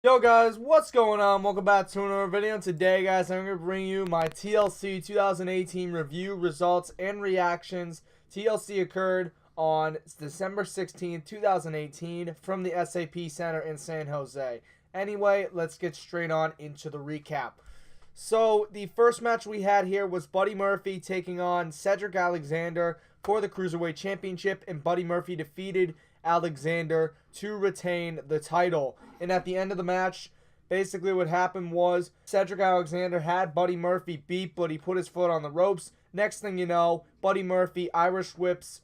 Yo guys, what's going on? Welcome back to another video. Today guys, I'm going to bring you my TLC 2018 review, results, and reactions. TLC occurred on December 16th, 2018 from the SAP Center in San Jose. Anyway, let's get straight on into the recap. So, the first match we had here was Buddy Murphy taking on Cedric Alexander for the Cruiserweight Championship, and Buddy Murphy defeated Alexander to retain the title. And at the end of the match, basically what happened was Cedric Alexander had Buddy Murphy beat, but he put his foot on the ropes. Next thing you know, Buddy Murphy trips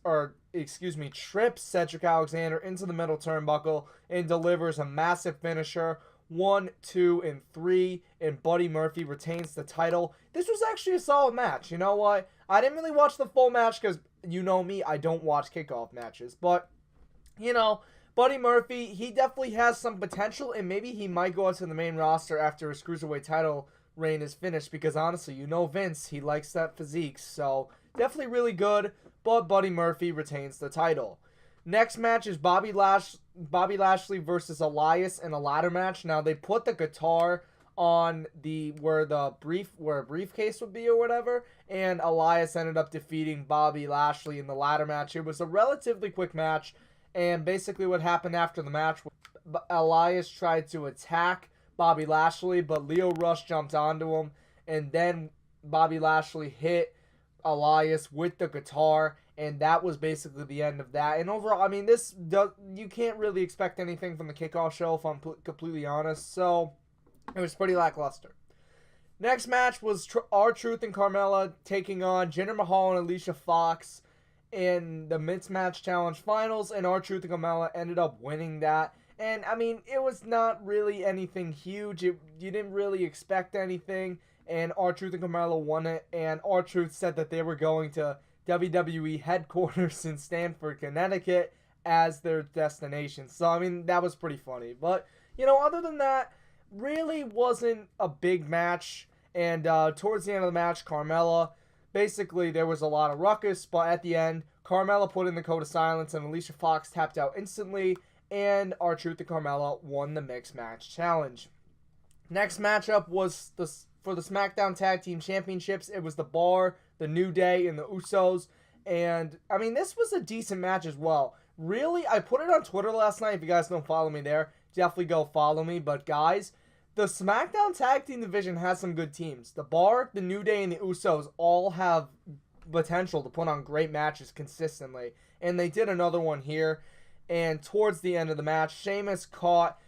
Cedric Alexander into the middle turnbuckle and delivers a massive finisher. 1, 2, and 3, and Buddy Murphy retains the title. This was actually a solid match. You know what? I didn't really watch the full match because, you know me, I don't watch kickoff matches. But, you know, Buddy Murphy, he definitely has some potential, and maybe he might go out to the main roster after his Cruiserweight title reign is finished, because honestly, you know Vince, he likes that physique. So, definitely really good, but Buddy Murphy retains the title. Next match is Bobby Lashley versus Elias in a ladder match. Now, they put the guitar on where a briefcase would be or whatever, and Elias ended up defeating Bobby Lashley in the ladder match. It was a relatively quick match, and basically what happened after the match, Elias tried to attack Bobby Lashley, but Lio Rush jumped onto him, and then Bobby Lashley hit Elias with the guitar, and that was basically the end of that. And overall, I mean, you can't really expect anything from the kickoff show, if I'm completely honest. So, it was pretty lackluster. Next match was R-Truth and Carmella taking on Jinder Mahal and Alicia Fox in the Mixed Match Challenge Finals, and R-Truth and Carmella ended up winning that. And, I mean, it was not really anything huge. You didn't really expect anything, and R-Truth and Carmella won it, and R-Truth said that they were going to WWE headquarters in Stamford, Connecticut as their destination. So, I mean, that was pretty funny. But, you know, other than that, really wasn't a big match. And towards the end of the match, Carmella, basically there was a lot of ruckus, but at the end, Carmella put in the code of silence and Alicia Fox tapped out instantly, and R-Truth and Carmella won the Mixed Match Challenge. Next matchup was for the SmackDown Tag Team Championships. It was The Bar, The New Day, and the Usos. And, I mean, this was a decent match as well. Really, I put it on Twitter last night. If you guys don't follow me there, definitely go follow me. But, guys, the SmackDown Tag Team division has some good teams. The Bar, The New Day, and the Usos all have potential to put on great matches consistently. And they did another one here. And towards the end of the match, Sheamus caught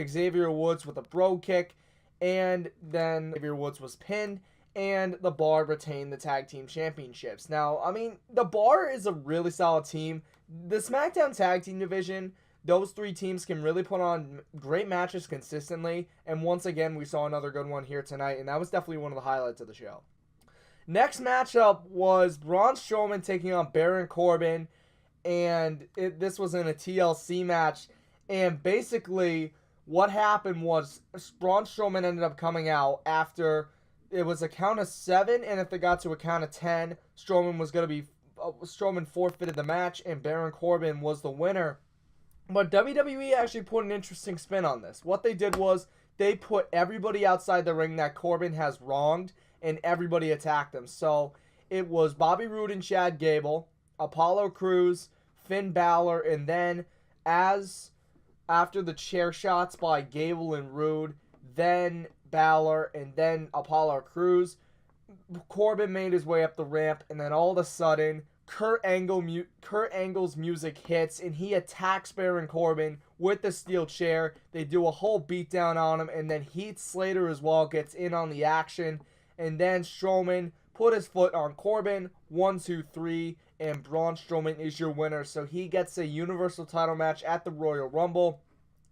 Xavier Woods with a bro kick. And then Xavier Woods was pinned, and the Bar retained the Tag Team Championships. Now, I mean, the Bar is a really solid team. The SmackDown Tag Team division, those three teams can really put on great matches consistently, and once again, we saw another good one here tonight, and that was definitely one of the highlights of the show. Next matchup was Braun Strowman taking on Baron Corbin, and this was in a TLC match, and basically what happened was Braun Strowman ended up coming out after it was a count of 7, and if they got to a count of 10, Strowman forfeited the match, and Baron Corbin was the winner. But WWE actually put an interesting spin on this. What they did was they put everybody outside the ring that Corbin has wronged, and everybody attacked him. So it was Bobby Roode and Chad Gable, Apollo Crews, Finn Balor, and then after the chair shots by Gable and Roode, then Balor, and then Apollo Crews, Corbin made his way up the ramp, and then all of a sudden, Kurt Angle's music hits, and he attacks Baron Corbin with the steel chair. They do a whole beatdown on him, and then Heath Slater as well gets in on the action, and then Strowman put his foot on Corbin, 1, 2, 3, and Braun Strowman is your winner. So he gets a Universal title match at the Royal Rumble,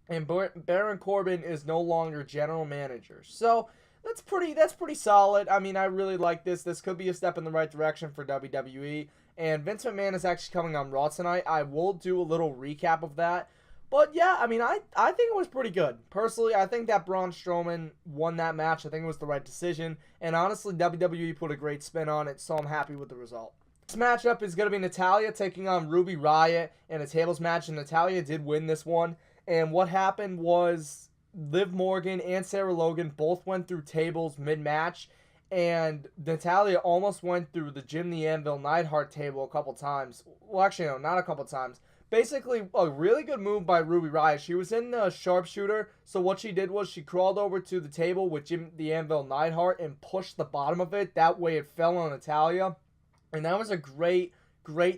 and Baron Corbin is no longer general manager. So that's pretty solid. I mean, I really like this. This could be a step in the right direction for WWE. And Vince McMahon is actually coming on Raw tonight. I will do a little recap of that. But yeah, I mean, I think it was pretty good. Personally, I think that Braun Strowman won that match. I think it was the right decision. And honestly, WWE put a great spin on it, so I'm happy with the result. This matchup is going to be Natalya taking on Ruby Riott in a tables match. And Natalya did win this one. And what happened was Liv Morgan and Sarah Logan both went through tables mid-match, and Natalya almost went through the Jim the Anvil Neidhart table a couple times. Well, actually, no, not a couple times. Basically, a really good move by Ruby Riott. She was in the sharpshooter, so what she did was she crawled over to the table with Jim the Anvil Neidhart and pushed the bottom of it. That way it fell on Natalya. And that was a great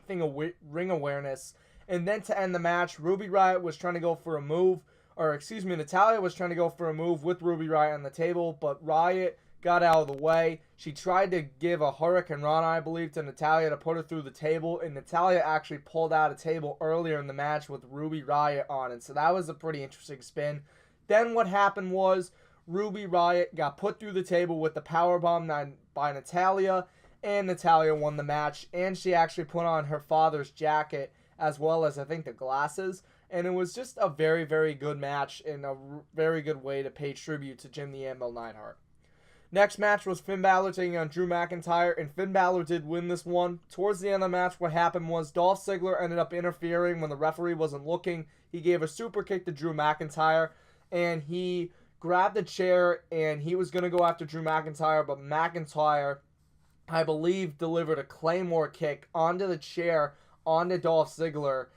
thing of ring awareness. And then to end the match, Ruby Riott was trying to go for a move, or excuse me, Natalya was trying to go for a move with Ruby Riott on the table, but Riott got out of the way. She tried to give a Hurricane Rana, I believe, to Natalya to put her through the table, and Natalya actually pulled out a table earlier in the match with Ruby Riott on it. So that was a pretty interesting spin. Then what happened was Ruby Riott got put through the table with the powerbomb by Natalya, and Natalya won the match, and she actually put on her father's jacket as well as, I think, the glasses. And it was just a very, very good match and a very good way to pay tribute to Jim the Anvil Neidhart. Next match was Finn Balor taking on Drew McIntyre, and Finn Balor did win this one. Towards the end of the match, what happened was Dolph Ziggler ended up interfering when the referee wasn't looking. He gave a super kick to Drew McIntyre, and he grabbed a chair, and he was going to go after Drew McIntyre, but McIntyre, I believe, delivered a Claymore kick onto the chair, onto Dolph Ziggler,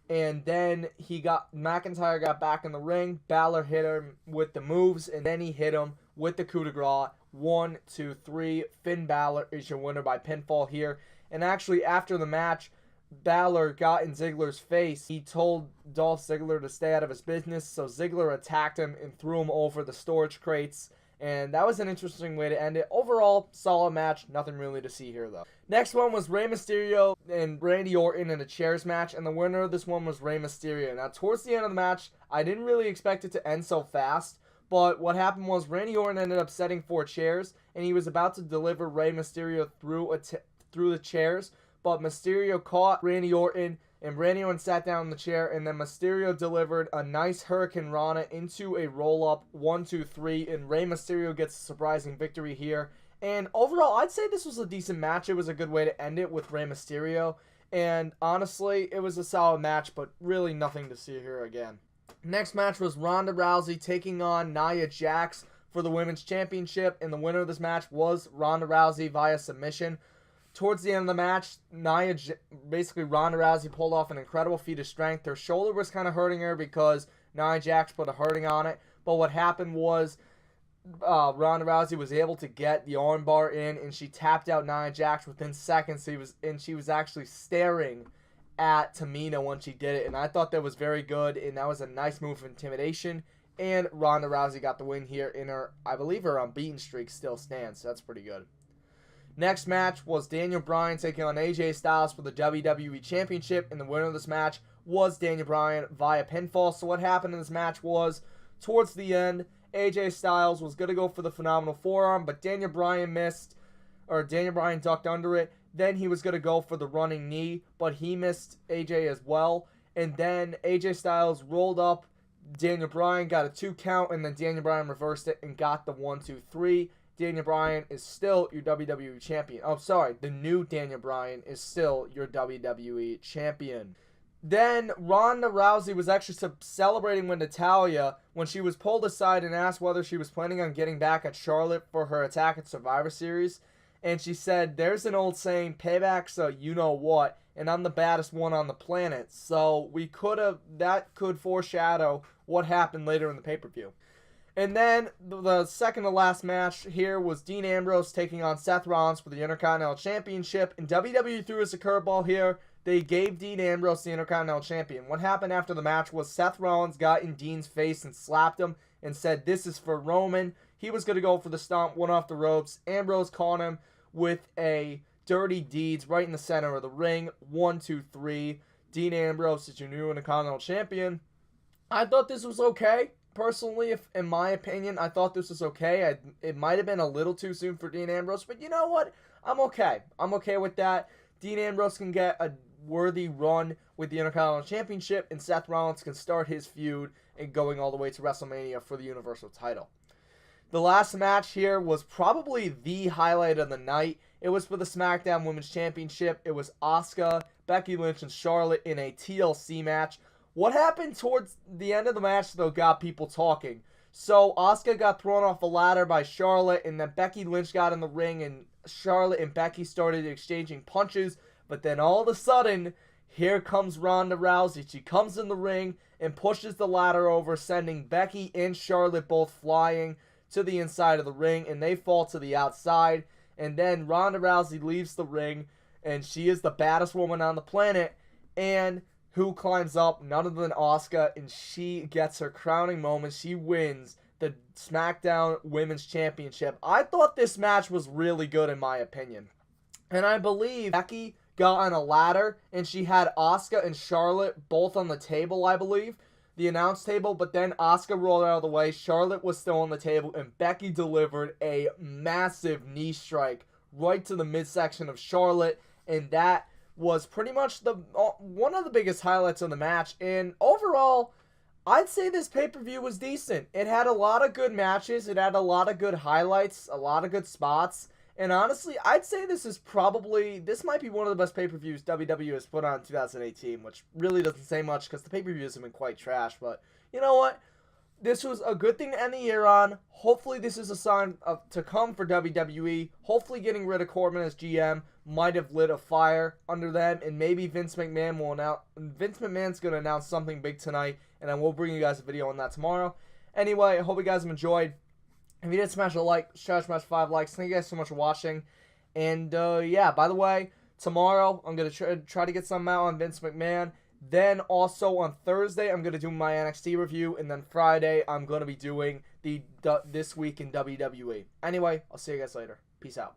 and then McIntyre got back in the ring. Balor hit him with the moves, and then he hit him with the coup de grace. 1, 2, 3. Finn Balor is your winner by pinfall here. And actually, after the match, Balor got in Ziggler's face. He told Dolph Ziggler to stay out of his business, so Ziggler attacked him and threw him over the storage crates. And that was an interesting way to end it. Overall, solid match. Nothing really to see here, though. Next one was Rey Mysterio and Randy Orton in a chairs match. And the winner of this one was Rey Mysterio. Now, towards the end of the match, I didn't really expect it to end so fast. But what happened was Randy Orton ended up setting 4 chairs. And he was about to deliver Rey Mysterio through the chairs. But Mysterio caught Randy Orton, and Randy Orton sat down in the chair, and then Mysterio delivered a nice Hurricane Rana into a roll-up, 1, 2, 3, and Rey Mysterio gets a surprising victory here. And overall, I'd say this was a decent match. It was a good way to end it with Rey Mysterio, and honestly, it was a solid match, but really nothing to see here again. Next match was Ronda Rousey taking on Nia Jax for the Women's Championship, and the winner of this match was Ronda Rousey via submission. Towards the end of the match, basically Ronda Rousey pulled off an incredible feat of strength. Her shoulder was kind of hurting her because Nia Jax put a hurting on it. But what happened was Ronda Rousey was able to get the armbar in, and she tapped out Nia Jax within seconds. She was actually staring at Tamina when she did it, and I thought that was very good, and that was a nice move of intimidation. And Ronda Rousey got the win here in I believe her unbeaten streak still stands, so that's pretty good. Next match was Daniel Bryan taking on AJ Styles for the WWE Championship, and the winner of this match was Daniel Bryan via pinfall. So what happened in this match was, towards the end, AJ Styles was going to go for the phenomenal forearm, but Daniel Bryan ducked under it. Then he was going to go for the running knee, but he missed AJ as well. And then AJ Styles rolled up Daniel Bryan, got a 2 count, and then Daniel Bryan reversed it and got the 1, 2, 3. Daniel Bryan is still your WWE champion. Oh, sorry. The new Daniel Bryan is still your WWE champion. Then Ronda Rousey was actually celebrating with Natalya when she was pulled aside and asked whether she was planning on getting back at Charlotte for her attack at Survivor Series. And she said, there's an old saying, payback's a you-know-what, and I'm the baddest one on the planet. So that could foreshadow what happened later in the pay-per-view. And then the second to last match here was Dean Ambrose taking on Seth Rollins for the Intercontinental Championship. And WWE threw us a curveball here. They gave Dean Ambrose the Intercontinental Champion. What happened after the match was Seth Rollins got in Dean's face and slapped him and said, this is for Roman. He was going to go for the stomp, went off the ropes. Ambrose caught him with a Dirty Deeds right in the center of the ring. 1, 2, 3. Dean Ambrose is your new Intercontinental Champion. I thought this was okay. Personally, in my opinion, I thought this was okay. It might have been a little too soon for Dean Ambrose, but you know what? I'm okay. I'm okay with that. Dean Ambrose can get a worthy run with the Intercontinental Championship, and Seth Rollins can start his feud and going all the way to WrestleMania for the Universal title. The last match here was probably the highlight of the night. It was for the SmackDown Women's Championship. It was Asuka, Becky Lynch, and Charlotte in a TLC match. What happened towards the end of the match, though, got people talking. So Asuka got thrown off a ladder by Charlotte, and then Becky Lynch got in the ring, and Charlotte and Becky started exchanging punches. But then all of a sudden, here comes Ronda Rousey. She comes in the ring and pushes the ladder over, sending Becky and Charlotte both flying to the inside of the ring, and they fall to the outside. And then Ronda Rousey leaves the ring, and she is the baddest woman on the planet. And who climbs up? None other than Asuka, and she gets her crowning moment. She wins the SmackDown Women's Championship. I thought this match was really good in my opinion. And I believe Becky got on a ladder, and she had Asuka and Charlotte both on the table, I believe. The announce table, but then Asuka rolled out of the way. Charlotte was still on the table, and Becky delivered a massive knee strike right to the midsection of Charlotte, and that was pretty much the one of the biggest highlights of the match. And overall, I'd say this pay-per-view was decent. It had a lot of good matches. It had a lot of good highlights, a lot of good spots. And honestly, I'd say this might be one of the best pay-per-views WWE has put on in 2018, which really doesn't say much because the pay-per-views have been quite trash. But you know what? This was a good thing to end the year on. Hopefully this is a sign to come for WWE. Hopefully getting rid of Corbin as GM might have lit a fire under them, and maybe Vince McMahon's going to announce something big tonight, and I will bring you guys a video on that tomorrow. Anyway, I hope you guys have enjoyed. If you did, smash a like, smash 5 likes. Thank you guys so much for watching. And yeah, by the way, tomorrow I'm going to try to get something out on Vince McMahon. Then also on Thursday, I'm going to do my NXT review. And then Friday, I'm going to be doing This Week in WWE. Anyway, I'll see you guys later. Peace out.